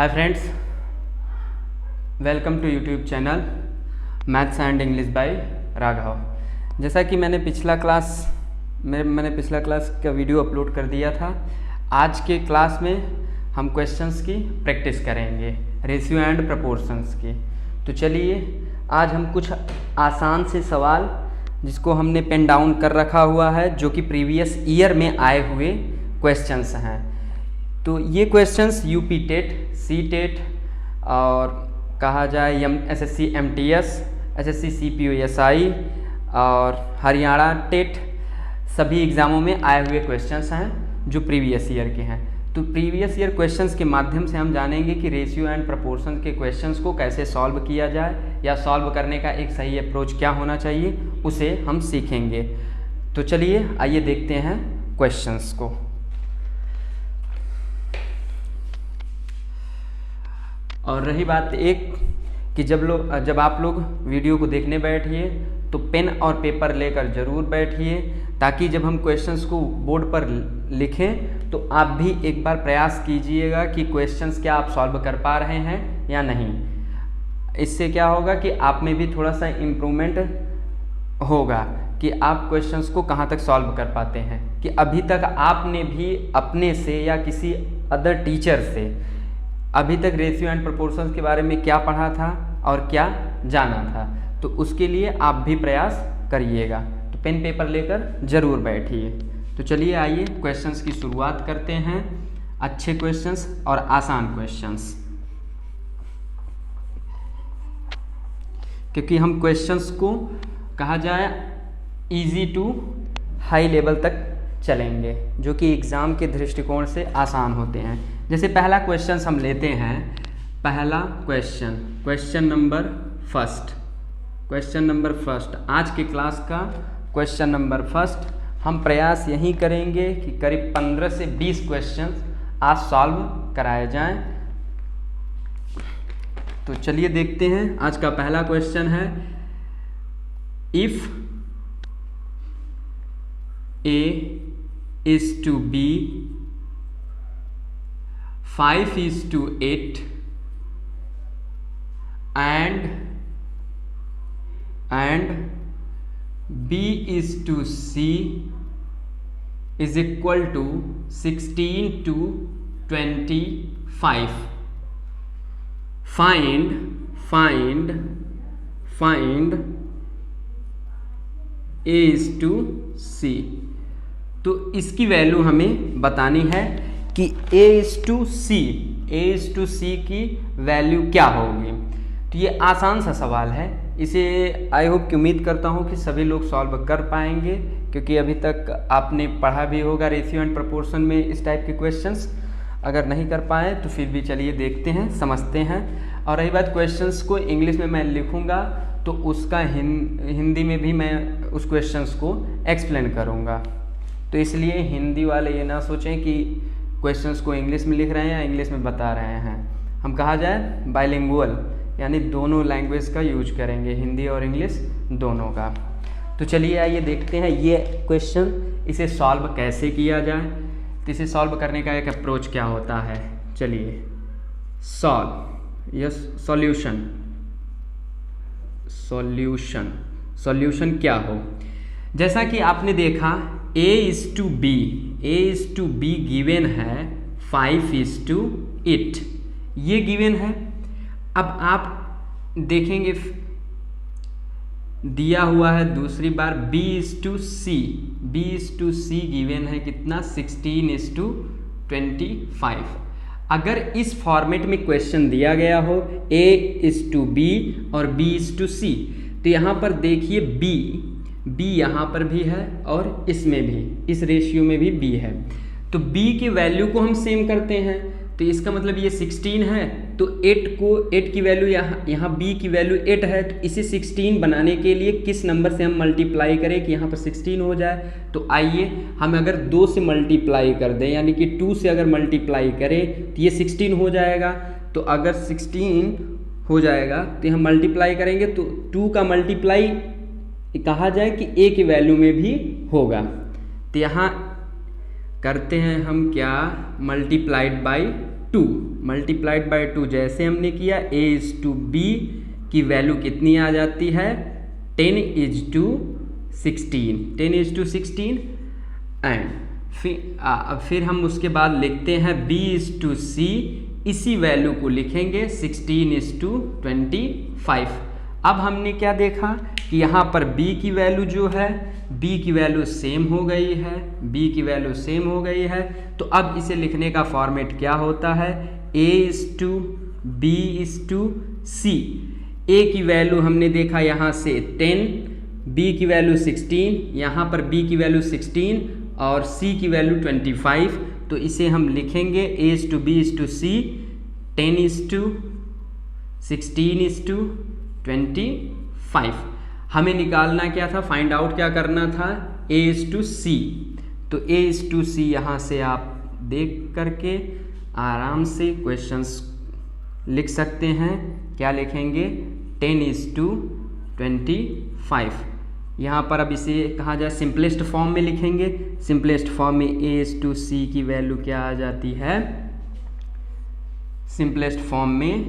Hi friends, welcome to YouTube channel maths and English by Raghav. जैसा कि मैंने पिछला क्लास का वीडियो अपलोड कर दिया था। आज के क्लास में हम क्वेश्चंस की प्रैक्टिस करेंगे, रेशियो एंड प्रपोर्शंस की। तो चलिए आज हम कुछ आसान से सवाल जिसको हमने पेन डाउन कर रखा हुआ है, जो कि प्रीवियस ईयर में आए हुए क्वेश्चंस हैं। तो ये questions UP TET, C TET और कहा जाए SSC MTS, SSC CPO-SI और हरियाणा टेट, सभी एग्ज़ामों में आए हुए क्वेश्चंस हैं जो प्रीवियस ईयर के हैं। तो प्रीवियस ईयर क्वेश्चंस के माध्यम से हम जानेंगे कि रेशियो एंड प्रपोर्शन के क्वेश्चंस को कैसे सॉल्व किया जाए या सॉल्व करने का एक सही अप्रोच क्या होना चाहिए, उसे हम सीखेंगे। तो चलिए आइए देखते हैं क्वेश्चंस को। और रही बात एक कि जब आप लोग वीडियो को देखने बैठिए तो पेन और पेपर लेकर ज़रूर बैठिए, ताकि जब हम क्वेश्चंस को बोर्ड पर लिखें तो आप भी एक बार प्रयास कीजिएगा कि क्वेश्चंस क्या आप सॉल्व कर पा रहे हैं या नहीं। इससे क्या होगा कि आप में भी थोड़ा सा इम्प्रूवमेंट होगा कि आप क्वेश्चंस को कहाँ तक सॉल्व कर पाते हैं, कि अभी तक आपने भी अपने से या किसी अदर टीचर से अभी तक रेशियो एंड प्रोपोर्शंस के बारे में क्या पढ़ा था और क्या जाना था। तो उसके लिए आप भी प्रयास करिएगा। तो पेन पेपर लेकर ज़रूर बैठिए। तो चलिए आइए क्वेश्चंस की शुरुआत करते हैं। अच्छे क्वेश्चंस और आसान क्वेश्चंस, क्योंकि हम क्वेश्चंस को कहा जाए इजी टू हाई लेवल तक चलेंगे, जो कि एग्ज़ाम के दृष्टिकोण से आसान होते हैं। जैसे पहला क्वेश्चन हम लेते हैं। पहला क्वेश्चन नंबर फर्स्ट, आज के क्लास का क्वेश्चन नंबर फर्स्ट। हम प्रयास यही करेंगे कि करीब 15 से 20 क्वेश्चन आज सॉल्व कराए जाएं। तो चलिए देखते हैं। आज का पहला क्वेश्चन है, if A is to B 5:8 and B is to C is equal to 16:25. Find A is to C। तो इसकी वैल्यू हमें बतानी है कि A is to C की वैल्यू क्या होगी। तो ये आसान सा सवाल है, इसे आई होप कि उम्मीद करता हूँ कि सभी लोग सॉल्व कर पाएंगे, क्योंकि अभी तक आपने पढ़ा भी होगा रेशियो एंड प्रोपोर्शन में इस टाइप के क्वेश्चंस। अगर नहीं कर पाए तो फिर भी चलिए देखते हैं, समझते हैं। और रही बात क्वेश्चंस को इंग्लिश में मैं लिखूँगा तो उसका हिंदी में भी मैं उस क्वेश्चंस को एक्सप्लेन करूँगा। तो इसलिए हिंदी वाले ये ना सोचें कि क्वेश्चंस को इंग्लिश में लिख रहे हैं या इंग्लिश में बता रहे हैं। हम कहा जाए बाइलिंगुअल, यानी दोनों लैंग्वेज का यूज करेंगे, हिंदी और इंग्लिश दोनों का। तो चलिए आइए देखते हैं ये क्वेश्चन, इसे सॉल्व कैसे किया जाए। तो इसे सॉल्व करने का एक अप्रोच क्या होता है। चलिए सॉल्यूशन क्या हो। जैसा कि आपने देखा A is to B given है 5:8, ये गिवन है। अब आप देखेंगे दिया हुआ है दूसरी बार B is to C given है कितना, 16:25। अगर इस फॉर्मेट में क्वेश्चन दिया गया हो A is to B और B is to C, तो यहाँ पर देखिए B यहाँ पर भी है और इसमें भी, इस रेशियो में भी B है। तो B की वैल्यू को हम सेम करते हैं, तो इसका मतलब ये 16 है, तो 8 की वैल्यू यहाँ B की वैल्यू 8 है, तो इसे 16 बनाने के लिए किस नंबर से हम मल्टीप्लाई करें कि यहाँ पर 16 हो जाए। तो आइए हम अगर 2 से मल्टीप्लाई कर दें, यानी कि 2 से अगर मल्टीप्लाई करें तो ये 16 हो जाएगा। तो अगर 16 हो जाएगा तो हम मल्टीप्लाई करेंगे तो 2 का मल्टीप्लाई कहा जाए कि A की वैल्यू में भी होगा। तो यहाँ करते हैं हम क्या, मल्टीप्लाइड बाई 2, मल्टीप्लाइड बाय 2 जैसे हमने किया, a/b की वैल्यू कितनी आ जाती है 10:16 एंड फिर हम उसके बाद लिखते हैं b/c, इसी वैल्यू को लिखेंगे 16:25। अब हमने क्या देखा कि यहाँ पर b की वैल्यू जो है, b की वैल्यू सेम हो गई है, b की वैल्यू सेम हो गई है। तो अब इसे लिखने का फॉर्मेट क्या होता है, a/b/c। a की वैल्यू हमने देखा यहाँ से 10, b की वैल्यू 16, यहाँ पर b की वैल्यू 16 और c की वैल्यू 25। तो इसे हम लिखेंगे a/b/c 10:16:25। हमें निकालना क्या था, फाइंड आउट क्या करना था, a/c। तो a/c यहाँ से आप देख करके आराम से क्वेश्चंस लिख सकते हैं। क्या लिखेंगे 10:25। यहाँ पर अब इसे कहा जाए सिंपलेस्ट फॉर्म में लिखेंगे। सिंपलेस्ट फॉर्म में a/c की वैल्यू क्या आ जाती है, सिंपलेस्ट फॉर्म में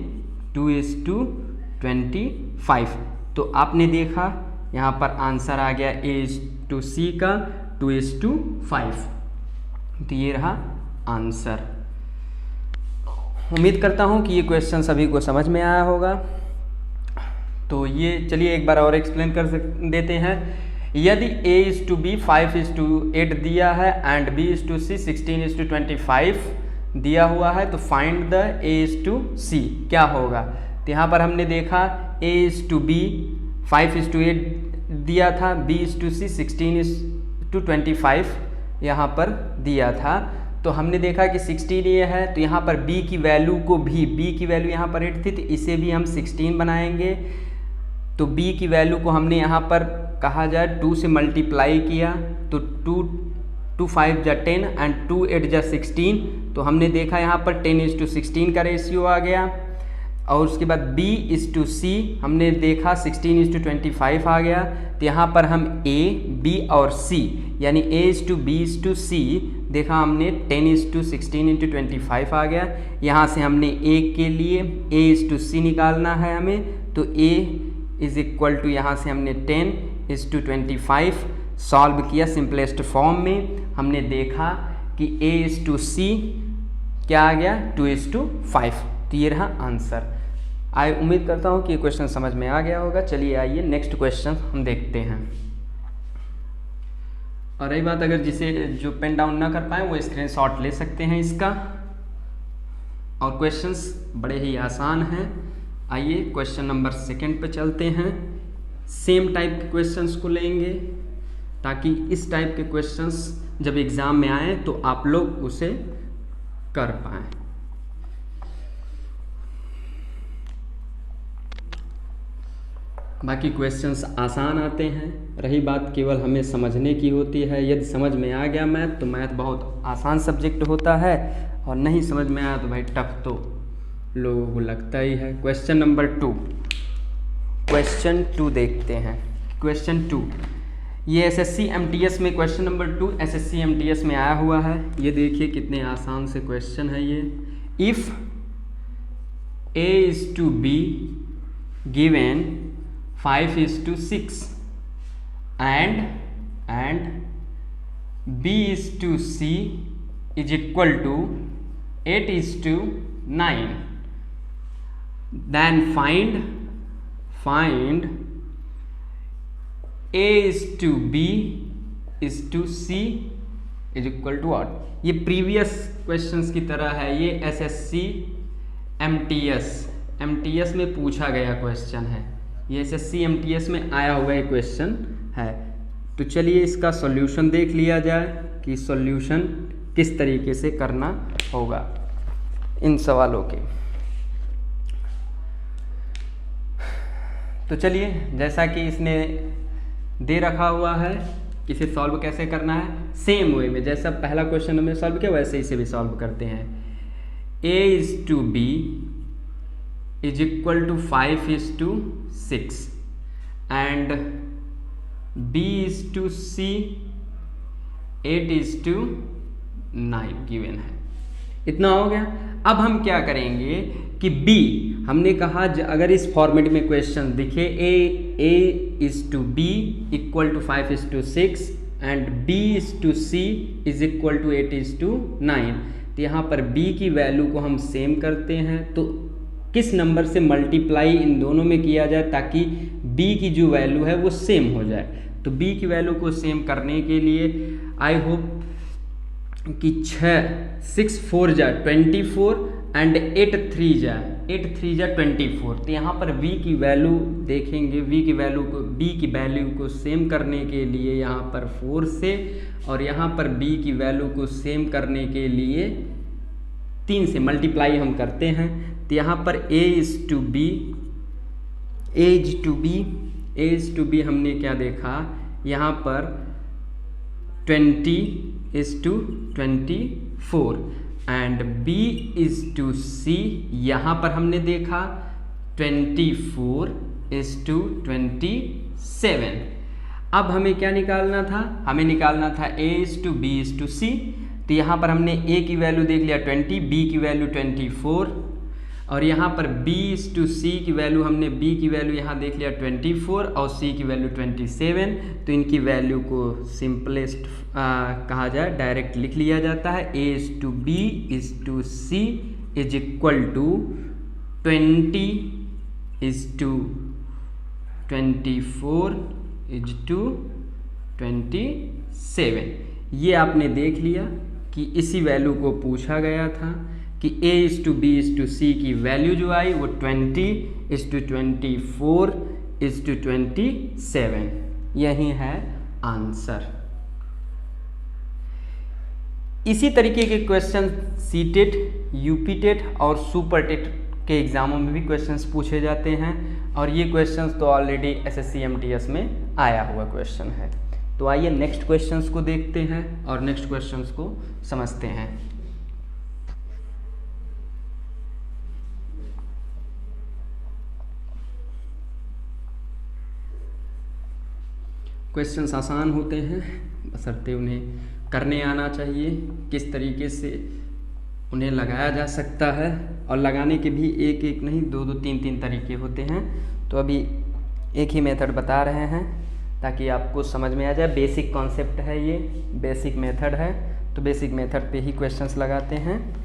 2:25। तो आपने देखा यहाँ पर आंसर आ गया a/c का 2:5। तो ये रहा आंसर। उम्मीद करता हूँ कि ये क्वेश्चन सभी को समझ में आया होगा। तो ये चलिए एक बार और एक्सप्लेन कर देते हैं। यदि a/b 5:8 दिया है एंड b/c 16:25 दिया हुआ है, तो फाइंड द a/c क्या होगा। तो यहाँ पर हमने देखा a/b 5:8 दिया था, b/c 16:25 यहाँ पर दिया था। तो हमने देखा कि 16 ये है, तो यहाँ पर b की वैल्यू को भी, b की वैल्यू यहाँ पर 8 थी, तो इसे भी हम 16 बनाएंगे। तो b की वैल्यू को हमने यहाँ पर कहा जाए 2 से मल्टीप्लाई किया, तो 2 5 जा 10 एंड 2 8 जा 16। तो हमने देखा यहाँ पर 10:16 का रेशियो आ गया। और उसके बाद b/c हमने देखा 16:25 आ गया। तो यहाँ पर हम a, b और c यानी a/b/c देखा हमने 10:16:25 आ गया। यहाँ से हमने a के लिए a/c निकालना है हमें, तो a = यहाँ से हमने 10:25 सॉल्व किया सिंपलेस्ट फॉर्म में। हमने देखा कि a/c क्या आ गया 2:5। तो ये रहा आंसर। उम्मीद करता हूँ कि ये क्वेश्चन समझ में आ गया होगा। चलिए आइए नेक्स्ट क्वेश्चन हम देखते हैं। और रही बात, अगर जिसे जो पेन डाउन ना कर पाए वो स्क्रीनशॉट ले सकते हैं इसका। और क्वेश्चंस बड़े ही आसान हैं। आइए क्वेश्चन नंबर 2 पे चलते हैं। सेम टाइप के क्वेश्चंस को लेंगे ताकि इस टाइप के क्वेश्चंस जब एग्ज़ाम में आए तो आप लोग उसे कर पाएँ। बाकी क्वेश्चंस आसान आते हैं, रही बात केवल हमें समझने की होती है। यदि समझ में आ गया मैथ तो मैथ बहुत आसान सब्जेक्ट होता है, और नहीं समझ में आया तो भाई टफ तो लोगों को लगता ही है। क्वेश्चन नंबर 2, क्वेश्चन 2 देखते हैं। क्वेश्चन 2 ये SSC MTS में क्वेश्चन नंबर 2 SSC MTS में आया हुआ है। ये देखिए कितने आसान से क्वेश्चन है ये। If a/b given 5:6 and b/c is equal to 8:9, then find a/b is to c is equal to what। ये प्रीवियस क्वेश्चंस की तरह है, ये SSC MTS में पूछा गया क्वेश्चन है। ये SSC MTS में आया हुआ एक क्वेश्चन है। तो चलिए इसका सॉल्यूशन देख लिया जाए कि सॉल्यूशन किस तरीके से करना होगा इन सवालों के। तो चलिए, जैसा कि इसने दे रखा हुआ है, इसे सॉल्व कैसे करना है, सेम वे में जैसा पहला क्वेश्चन हमने सॉल्व किया वैसे इसे भी सॉल्व करते हैं। a/b is equal to 5:6 and b/c 8:9 given है। इतना हो गया। अब हम क्या करेंगे कि B, हमने कहा अगर इस फॉर्मेट में क्वेश्चन दिखे A/B = 5:6 एंड B/C = 8:9, तो यहाँ पर B की वैल्यू को हम सेम करते हैं, तो किस नंबर से मल्टीप्लाई इन दोनों में किया जाए ताकि B की जो वैल्यू है वो सेम हो जाए। तो B की वैल्यू को सेम करने के लिए आई होप कि 6 4 जा 24 एंड 8 3 जा 24। तो यहाँ पर V की वैल्यू देखेंगे, B की वैल्यू को सेम करने के लिए यहाँ पर 4 से, और यहाँ पर B की वैल्यू को सेम करने के लिए 3 से मल्टीप्लाई हम करते हैं। तो यहाँ पर A/B हमने क्या देखा, यहाँ पर 20:24 एंड B/C यहाँ पर हमने देखा 24:27। अब हमें क्या निकालना था, हमें निकालना था A/B/C। तो यहाँ पर हमने A की वैल्यू देख लिया 20, B की वैल्यू 24, और यहाँ पर B/C की वैल्यू हमने B की वैल्यू यहाँ देख लिया 24 और C की वैल्यू 27। तो इनकी वैल्यू को सिंपलेस्ट कहा जाए, डायरेक्ट लिख लिया जाता है। A/B/C = 20:24:27। ये आपने देख लिया कि इसी वैल्यू को पूछा गया था कि A/B/C की वैल्यू जो आई वो 20:24:27। यही है आंसर। इसी तरीके के क्वेश्चन सीटेट, यूपीटेट और सुपरटेट के एग्जामों में भी क्वेश्चंस पूछे जाते हैं, और ये क्वेश्चंस तो ऑलरेडी SSC MTS में आया हुआ क्वेश्चन है। तो आइए नेक्स्ट क्वेश्चंस को देखते हैं और नेक्स्ट क्वेश्चंस को समझते हैं। क्वेश्चंस आसान होते हैं, बशर्ते उन्हें करने आना चाहिए। किस तरीके से उन्हें लगाया जा सकता है, और लगाने के भी एक एक नहीं 2 3 तरीके होते हैं। तो अभी एक ही मेथड बता रहे हैं ताकि आपको समझ में आ जाए। बेसिक कॉन्सेप्ट है, ये बेसिक मेथड है, तो बेसिक मेथड पे ही क्वेश्चंस लगाते हैं।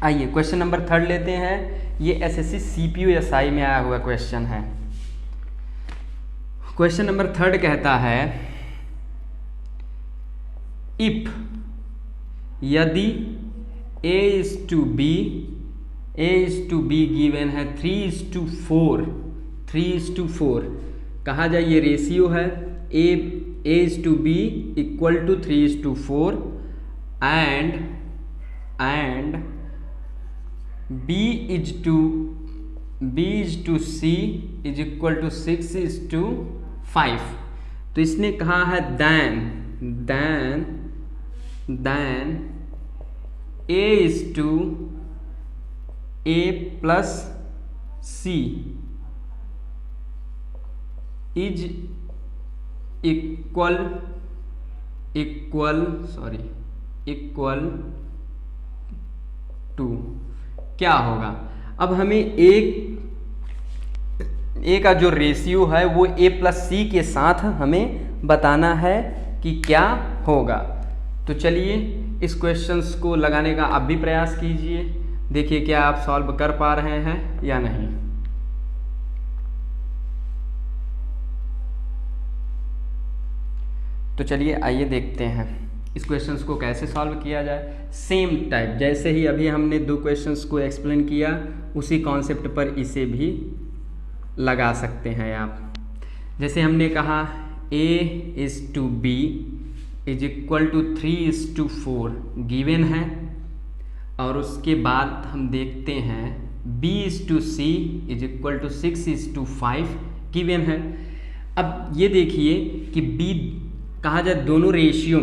आइए क्वेश्चन नंबर 3 लेते हैं। ये SSC CPU SI में आया हुआ क्वेश्चन है। क्वेश्चन नंबर 3 कहता है इफ यदि A/B गिवन है 3:4 कहा जाए, ये रेशियो है A/B = 3:4 एंड B/C = 6:5। तो इसने कहा है then A/A+C is equal to क्या होगा। अब हमें ए का जो रेशियो है वो A+C के साथ हमें बताना है कि क्या होगा। तो चलिए इस क्वेश्चंस को लगाने का आप भी प्रयास कीजिए, देखिए क्या आप सॉल्व कर पा रहे हैं या नहीं। तो चलिए आइए देखते हैं इस क्वेश्चंस को कैसे सॉल्व किया जाए। सेम टाइप जैसे ही अभी हमने 2 क्वेश्चंस को एक्सप्लेन किया, उसी कॉन्सेप्ट पर इसे भी लगा सकते हैं आप। जैसे हमने कहा A/B = 3:4 गिवन है, और उसके बाद हम देखते हैं B/C = 6:5 गिवन है। अब ये देखिए कि B कहा जाए दोनों रेशियो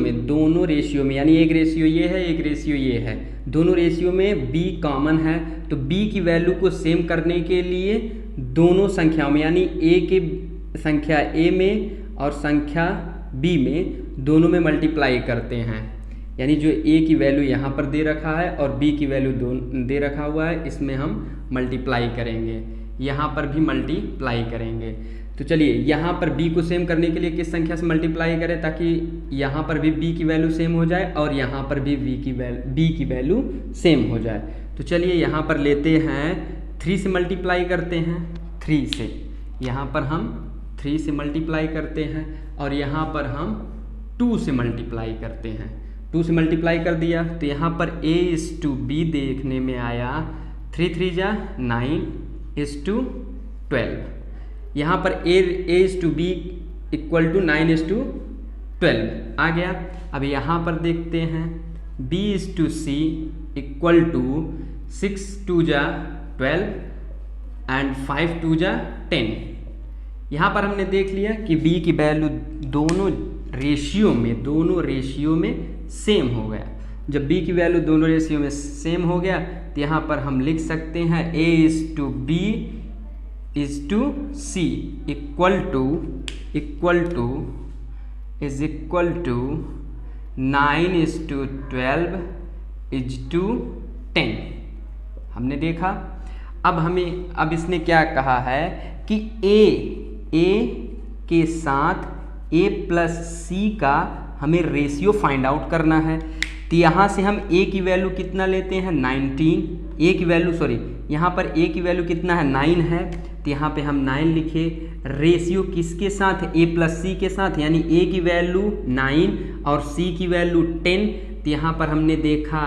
में यानी एक रेशियो ये है, एक रेशियो ये है, दोनों रेशियो में B कॉमन है, तो B की वैल्यू को सेम करने के लिए दोनों संख्याओं में यानी A की संख्या A में और संख्या B में दोनों में मल्टीप्लाई करते हैं। यानी जो a की वैल्यू यहाँ पर दे रखा है और b की वैल्यू दे रखा हुआ है, इसमें हम मल्टीप्लाई करेंगे, यहाँ पर भी मल्टीप्लाई करेंगे। तो चलिए यहाँ पर b को सेम करने के लिए किस संख्या से मल्टीप्लाई करें ताकि यहाँ पर भी b की वैल्यू सेम हो जाए और यहाँ पर भी b की वैल्यू सेम हो जाए। तो चलिए यहाँ पर लेते हैं 3 से मल्टीप्लाई करते हैं, 3 से, यहाँ पर हम 3 से मल्टीप्लाई करते हैं और यहाँ पर हम 2 से मल्टीप्लाई करते हैं। 2 से मल्टीप्लाई कर दिया तो यहाँ पर a/b देखने में आया, 3 3 जा 9/12। यहाँ पर a/b इक्वल टू 9/12 आ गया। अब यहाँ पर देखते हैं b/c इक्वल टू 6 2 जा 12 एंड 5 2 जा 10। यहाँ पर हमने देख लिया कि b की वैल्यू दोनों रेशियो में सेम हो गया। जब b की वैल्यू दोनों रेशियो में सेम हो गया तो यहाँ पर हम लिख सकते हैं a/b c इक्वल टू 9/12 हमने देखा। अब इसने क्या कहा है कि a के साथ a+c का हमें रेशियो फाइंड आउट करना है। तो यहाँ से हम a की वैल्यू कितना लेते हैं 19, यहाँ पर a की वैल्यू कितना है 9 है, तो यहाँ पे हम 9 लिखे। रेशियो किसके साथ, a+c के साथ, यानी a की वैल्यू 9 और c की वैल्यू 10। तो यहाँ पर हमने देखा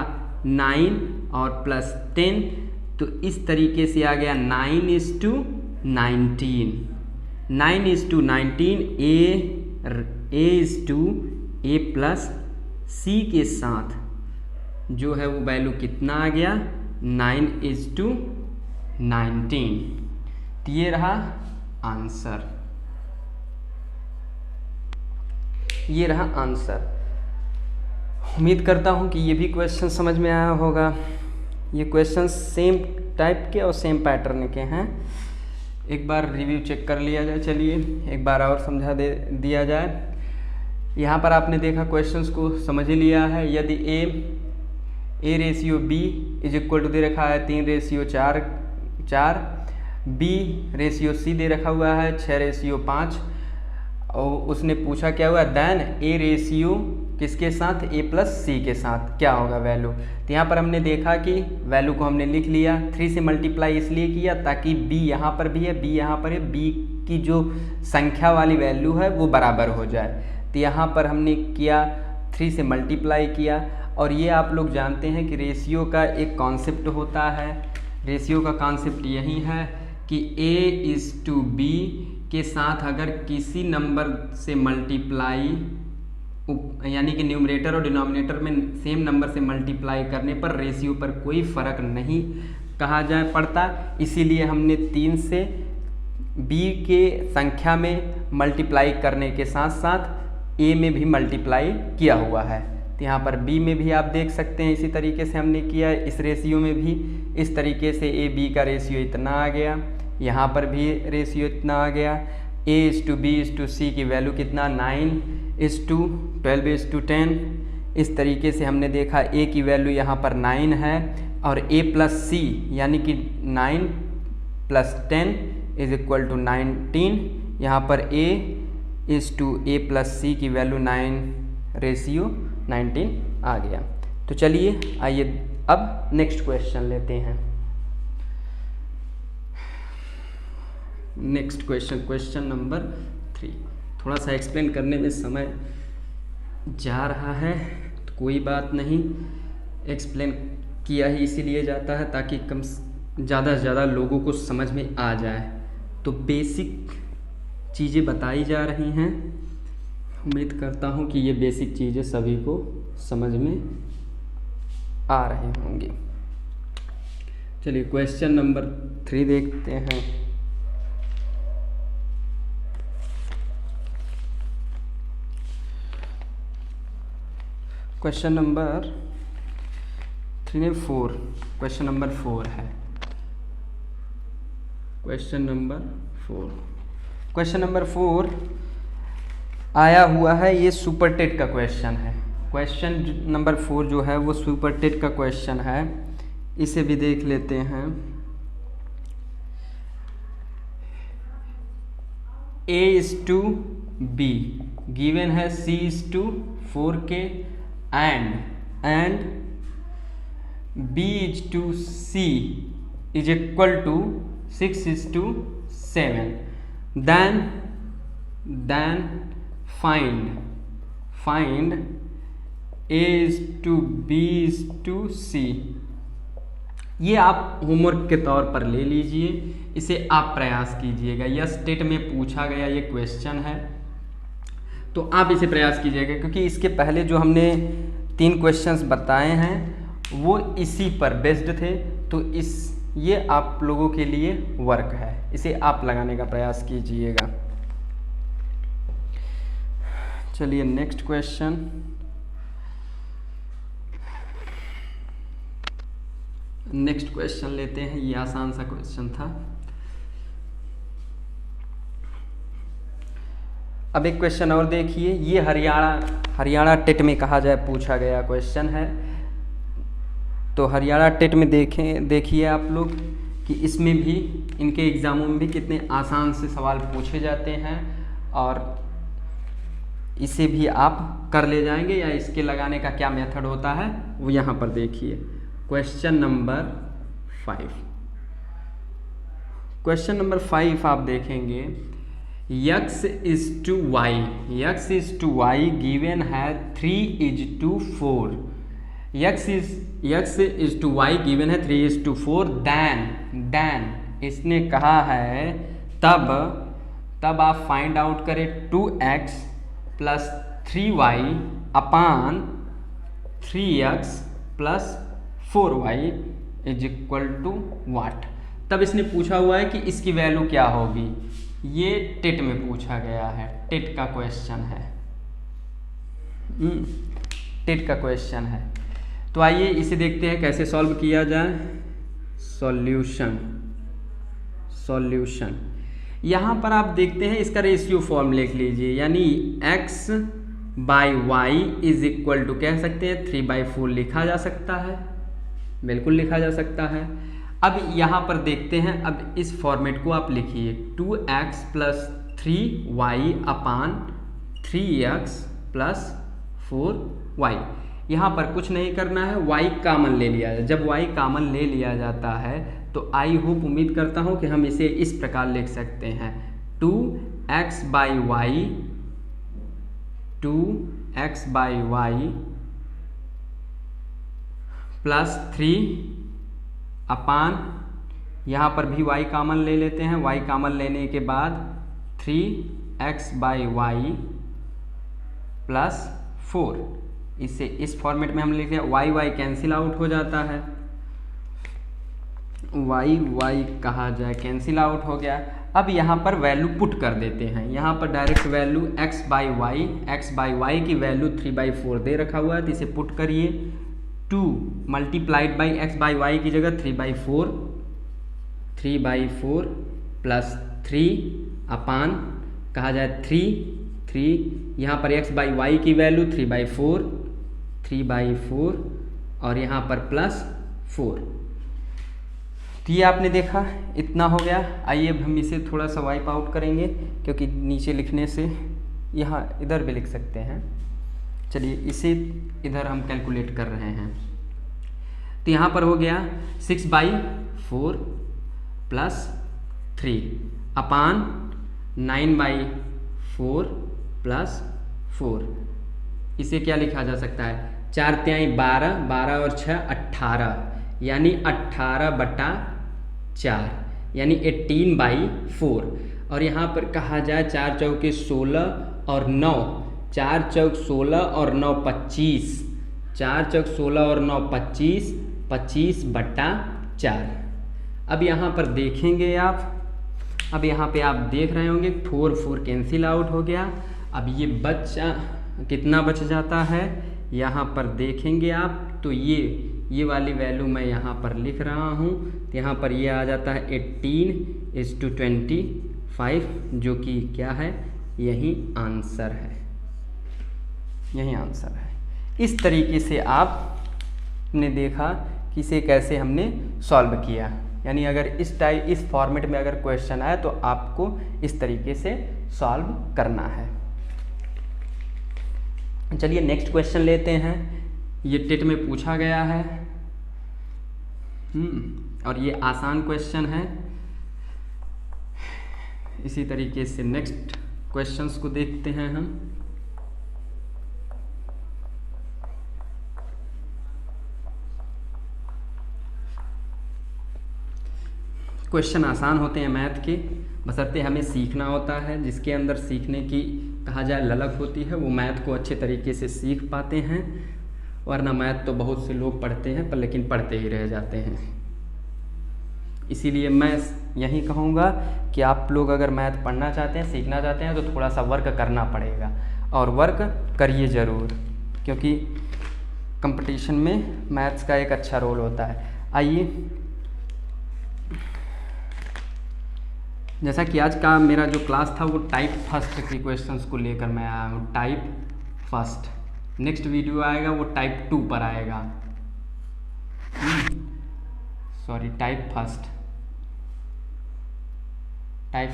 9 और प्लस 10, तो इस तरीके से आ गया 9:19, 9:19 a+c के साथ जो है वो वैल्यू कितना आ गया 9:19। तो ये रहा आंसर, उम्मीद करता हूँ कि ये भी क्वेश्चन समझ में आया होगा। ये क्वेश्चन सेम टाइप के और सेम पैटर्न के हैं। एक बार रिव्यू चेक कर लिया जाए। चलिए एक बार और समझा दिया जाए। यहाँ पर आपने देखा क्वेश्चंस को समझ ही लिया है। यदि a/b इज इक्वल टू दे रखा है 3/4, b/c दे रखा हुआ है 6/5 और उसने पूछा क्या हुआ देन a/, किसके साथ, a+c के साथ क्या होगा वैल्यू। तो यहाँ पर हमने देखा कि वैल्यू को हमने लिख लिया। 3 से मल्टीप्लाई इसलिए किया ताकि b यहाँ पर भी है, b यहाँ पर है, b की जो संख्या वाली वैल्यू है वो बराबर हो जाए। तो यहाँ पर हमने किया 3 से मल्टीप्लाई किया। और ये आप लोग जानते हैं कि रेशियो का एक कॉन्सेप्ट होता है। रेशियो का कॉन्सेप्ट यही है कि a/b के साथ अगर किसी नंबर से मल्टीप्लाई, यानी कि न्यूमरेटर और डिनोमिनेटर में सेम नंबर से मल्टीप्लाई करने पर रेशियो पर कोई फ़र्क नहीं पड़ता। इसीलिए हमने 3 से b के संख्या में मल्टीप्लाई करने के साथ साथ a में भी मल्टीप्लाई किया हुआ है। तो यहाँ पर b में भी आप देख सकते हैं इसी तरीके से हमने किया है। इस रेशियो में भी इस तरीके से a/b का रेशियो इतना आ गया, यहाँ पर भी रेशियो इतना आ गया। a/b/c की वैल्यू कितना 9:12:10। इस तरीके से हमने देखा a की वैल्यू यहाँ पर 9 है और a+c यानी कि 9 + 10 = 19। यहाँ पर a/a+c की वैल्यू 9:19 आ गया। तो चलिए आइए अब नेक्स्ट क्वेश्चन लेते हैं। Next question number 3। थोड़ा सा एक्सप्लेन करने में समय जा रहा है तो कोई बात नहीं, एक्सप्लेन किया ही इसीलिए जाता है ताकि ज़्यादा से ज़्यादा लोगों को समझ में आ जाए। तो बेसिक चीज़ें बताई जा रही हैं। उम्मीद करता हूँ कि ये बेसिक चीज़ें सभी को समझ में आ रही होंगी। चलिए क्वेश्चन नंबर 3 देखते हैं। क्वेश्चन नंबर 3 में 4, क्वेश्चन नंबर 4 है। क्वेश्चन नंबर 4 आया हुआ है, ये सुपर टेट का क्वेश्चन है। क्वेश्चन नंबर 4 जो है वो सुपर टेट का क्वेश्चन है, इसे भी देख लेते हैं। A:B गिवन है C:4K and B:C is equal to 6:7, then find A:B:C। ये आप होमवर्क के तौर पर ले लीजिए, इसे आप प्रयास कीजिएगा। यस टेट में पूछा गया ये क्वेश्चन है, तो आप इसे प्रयास कीजिएगा, क्योंकि इसके पहले जो हमने 3 क्वेश्चंस बताए हैं वो इसी पर बेस्ड थे। तो ये आप लोगों के लिए वर्क है, इसे आप लगाने का प्रयास कीजिएगा। चलिए नेक्स्ट क्वेश्चन। नेक्स्ट क्वेश्चन लेते हैं, ये आसान सा क्वेश्चन था। अब एक क्वेश्चन और देखिए, ये हरियाणा टेट में कहा जाए पूछा गया क्वेश्चन है। तो हरियाणा टेट में देखिए आप लोग कि इसमें भी इनके एग्ज़ामों में भी कितने आसान से सवाल पूछे जाते हैं, और इसे भी आप कर ले जाएंगे, या इसके लगाने का क्या मेथड होता है वो यहाँ पर देखिए। Question number 5। क्वेश्चन नंबर 5 आप देखेंगे, x is to y given है 3:4। x is to y given है 3:4, then इसने कहा है तब आप फाइंड आउट करें 2x plus 3y upon 3x plus 4y is equal to what. तब इसने पूछा हुआ है कि इसकी वैल्यू क्या होगी। ये टेट में पूछा गया है, टेट का क्वेश्चन है, टेट का क्वेश्चन है। तो आइए इसे देखते हैं कैसे सॉल्व किया जाए। सॉल्यूशन यहाँ पर आप देखते हैं, इसका रेशियो फॉर्म लिख लीजिए, यानी x/y इज इक्वल टू कह सकते हैं 3/4 लिखा जा सकता है, बिल्कुल लिखा जा सकता है। अब यहाँ पर देखते हैं, अब इस फॉर्मेट को आप लिखिए 2x plus 3y upon 3x plus 4y। यहाँ पर कुछ नहीं करना है, y कामन ले लिया जाए। जब y कामन ले लिया जाता है तो आई होप उम्मीद करता हूँ कि हम इसे इस प्रकार लिख सकते हैं 2x/y प्लस 3 अपान, यहाँ पर भी y कामन ले लेते हैं, y कामन लेने के बाद 3x/y प्लस 4। इसे इस फॉर्मेट में हम लिखते हैं, y कैंसिल आउट हो जाता है, y कहा जाए कैंसिल आउट हो गया। अब यहाँ पर वैल्यू पुट कर देते हैं, यहाँ पर डायरेक्ट वैल्यू x/y की वैल्यू 3/4 दे रखा हुआ है, तो इसे पुट करिए। 2 मल्टीप्लाइड बाई x/y की जगह 3/4 प्लस 3 अपान कहा जाए 3 यहाँ पर x/y की वैल्यू 3/4 और यहाँ पर प्लस 4। तो ये आपने देखा, इतना हो गया। आइए अब हम इसे थोड़ा सा वाइप आउट करेंगे, क्योंकि नीचे लिखने से यहाँ इधर भी लिख सकते हैं। चलिए इसे इधर हम कैलकुलेट कर रहे हैं। तो यहाँ पर हो गया 6/4 प्लस 3 अपान 9/4 प्लस 4। इसे क्या लिखा जा सकता है, 4 तिहाई 12 और 6 18, यानी 18/4 यानी 18/4। और यहाँ पर कहा जाए 4 चौके 16 और 9, 4 चौक 16 और 9 25, 4 चौक 16 और 9 25, 25/4। अब यहाँ पर देखेंगे आप, अब यहाँ पे आप देख रहे होंगे 4 कैंसिल आउट हो गया। अब ये कितना बच जाता है, यहाँ पर देखेंगे आप, तो ये वाली वैल्यू मैं यहाँ पर लिख रहा हूँ। तो यहाँ पर ये आ जाता है 18:25, जो कि क्या है, यही आंसर है, यही आंसर है। इस तरीके से आपने देखा कि इसे कैसे हमने सॉल्व किया। यानी अगर इस फॉर्मेट में अगर क्वेश्चन आए तो आपको इस तरीके से सॉल्व करना है। चलिए नेक्स्ट क्वेश्चन लेते हैं। ये टेट में पूछा गया है और ये आसान क्वेश्चन है। इसी तरीके से नेक्स्ट क्वेश्चंस को देखते हैं हम। क्वेश्चन आसान होते हैं मैथ के, बशर्ते हमें सीखना होता है। जिसके अंदर सीखने की कहा जाए ललक होती है वो मैथ को अच्छे तरीके से सीख पाते हैं, वरना मैथ तो बहुत से लोग पढ़ते हैं पर लेकिन पढ़ते ही रह जाते हैं। इसीलिए मैं यही कहूँगा कि आप लोग अगर मैथ पढ़ना चाहते हैं, सीखना चाहते हैं तो थोड़ा सा वर्क करना पड़ेगा, और वर्क करिए ज़रूर, क्योंकि कंपटीशन में मैथ्स का एक अच्छा रोल होता है। आइए, जैसा कि आज का मेरा जो क्लास था वो टाइप फर्स्ट के क्वेश्चंस को लेकर मैं आया हूँ। टाइप फर्स्ट, नेक्स्ट वीडियो आएगा वो टाइप 2 पर आएगा। सॉरी, टाइप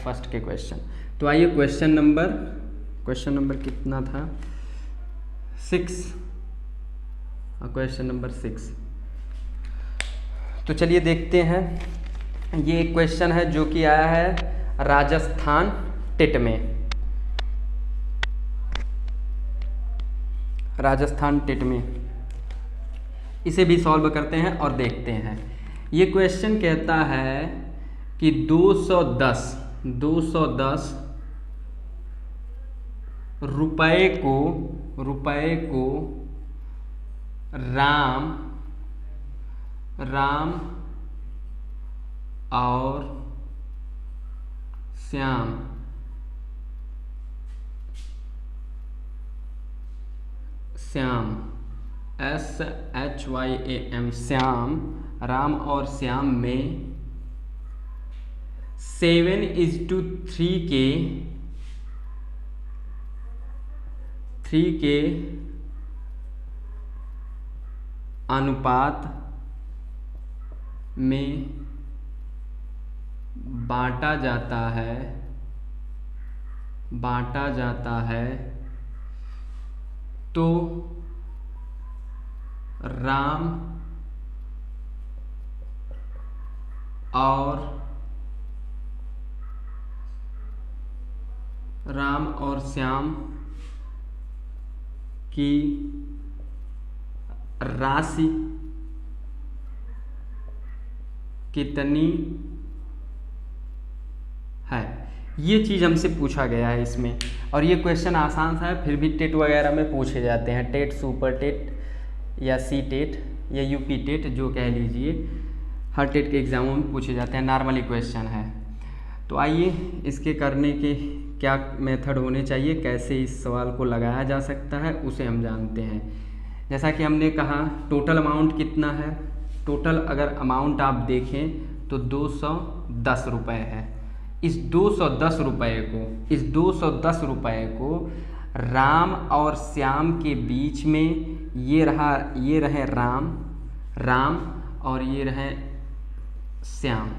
फर्स्ट के क्वेश्चन। तो आइए क्वेश्चन नंबर कितना था? 6। Question number 6। तो चलिए देखते हैं। ये एक क्वेश्चन है जो कि आया है राजस्थान टेट में। राजस्थान टेट में इसे भी सॉल्व करते हैं और देखते हैं। ये क्वेश्चन कहता है कि 210 रुपए को राम और श्याम SHYAM श्याम, राम और श्याम में 7:3 के अनुपात में बांटा जाता है तो राम और श्याम की राशि कितनी है। ये चीज़ हमसे पूछा गया है इसमें, और ये क्वेश्चन आसान सा है, फिर भी टेट वगैरह में पूछे जाते हैं। टेट, सुपर टेट या सी टेट या यूपी टेट जो कह लीजिए, हर टेट के एग्ज़ामों में पूछे जाते हैं। नॉर्मली क्वेश्चन है। तो आइए इसके करने के क्या मेथड होने चाहिए, कैसे इस सवाल को लगाया जा सकता है उसे हम जानते हैं। जैसा कि हमने कहा टोटल अमाउंट कितना है। टोटल अगर अमाउंट आप देखें तो 210 रुपये है। इस 210 रुपये को राम और श्याम के बीच में ये रहे राम और ये रहे श्याम।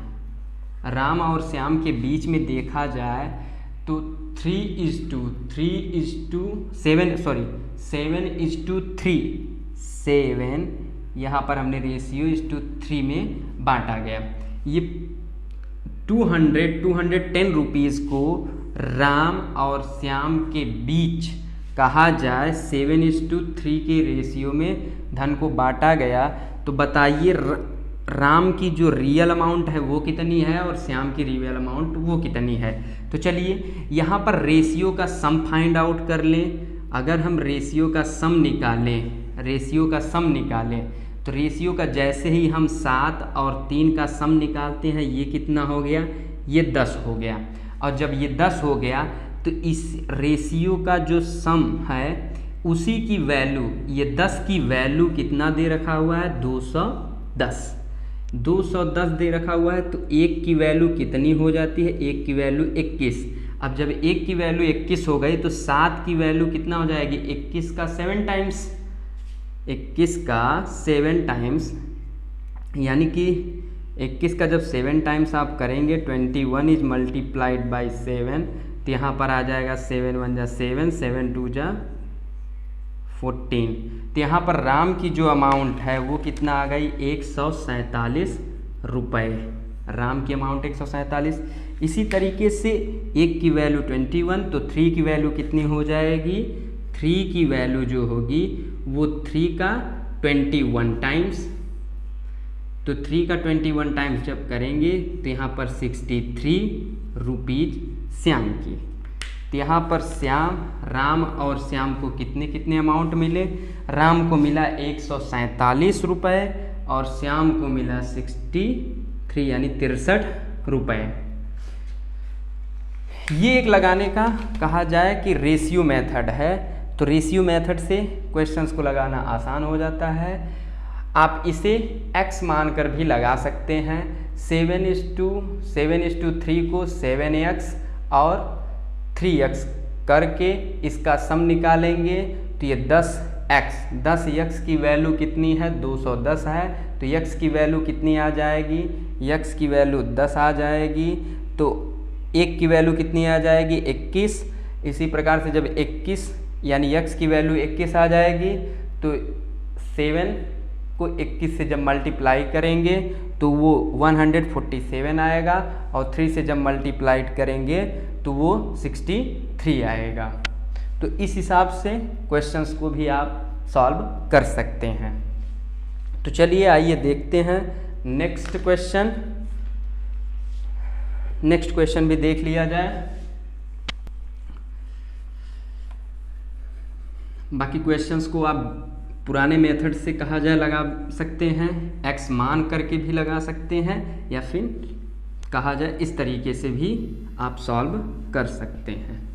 राम और श्याम के बीच में देखा जाए तो 7:3 यहाँ पर हमने रेशियो 3 में बांटा गया। ये 210 रुपीज़ को राम और श्याम के बीच कहा जाए 7:3 के रेशियो में धन को बांटा गया, तो बताइए राम की जो रियल अमाउंट है वो कितनी है और श्याम की रियल अमाउंट वो कितनी है। तो चलिए यहाँ पर रेशियो का सम फाइंड आउट कर लें। अगर हम रेशियो का सम निकालें तो रेशियो का जैसे ही हम 7 और 3 का सम निकालते हैं, ये कितना हो गया, ये 10 हो गया। और जब ये 10 हो गया तो इस रेशियो का जो सम है उसी की वैल्यू, ये 10 की वैल्यू कितना दे रखा हुआ है, 210 दे रखा हुआ है। तो 1 की वैल्यू कितनी हो जाती है, 1 की वैल्यू 21। अब जब 1 की वैल्यू 21 हो गई तो 7 की वैल्यू कितना हो जाएगी, 21 का 7 टाइम्स, 21 का 7 टाइम्स, यानी कि 21 का जब 7 टाइम्स आप करेंगे 21 इज मल्टीप्लाइड बाई 7, तो यहाँ पर आ जाएगा 7 1 जा 7, 7 2 जा 14। तो यहाँ पर राम की जो अमाउंट है वो कितना आ गई, 147 रुपये। राम की अमाउंट 147। इसी तरीके से एक की वैल्यू 21, तो 3 की वैल्यू कितनी हो जाएगी, 3 की वैल्यू जो होगी वो 3 का 21 टाइम्स, तो 3 का 21 टाइम्स जब करेंगे तो यहाँ पर 63 रुपीज श्याम की। तो यहाँ पर श्याम, राम और श्याम को कितने कितने अमाउंट मिले, राम को मिला 147 रुपये और श्याम को मिला 63 यानी 63 रुपये। ये एक लगाने का कहा जाए कि रेशियो मेथड है, तो रेशियो मेथड से क्वेश्चंस को लगाना आसान हो जाता है। आप इसे x मानकर भी लगा सकते हैं। 7:3 को 7x और 3x करके इसका सम निकालेंगे तो ये 10x की वैल्यू कितनी है, 210 है, तो x की वैल्यू कितनी आ जाएगी, x की वैल्यू 10 आ जाएगी, तो 1 की वैल्यू कितनी आ जाएगी, 21। इसी प्रकार से जब 21 यानी x की वैल्यू 21 आ जाएगी तो 7 को 21 से जब मल्टीप्लाई करेंगे तो वो 147 आएगा और 3 से जब मल्टीप्लाई करेंगे तो वो 63 आएगा। तो इस हिसाब से क्वेश्चंस को भी आप सॉल्व कर सकते हैं। तो चलिए आइए देखते हैं नेक्स्ट क्वेश्चन भी देख लिया जाए। बाकी क्वेश्चंस को आप पुराने मेथड से कहा जाए लगा सकते हैं, x मान करके भी लगा सकते हैं, या फिर कहा जाए इस तरीके से भी आप सॉल्व कर सकते हैं।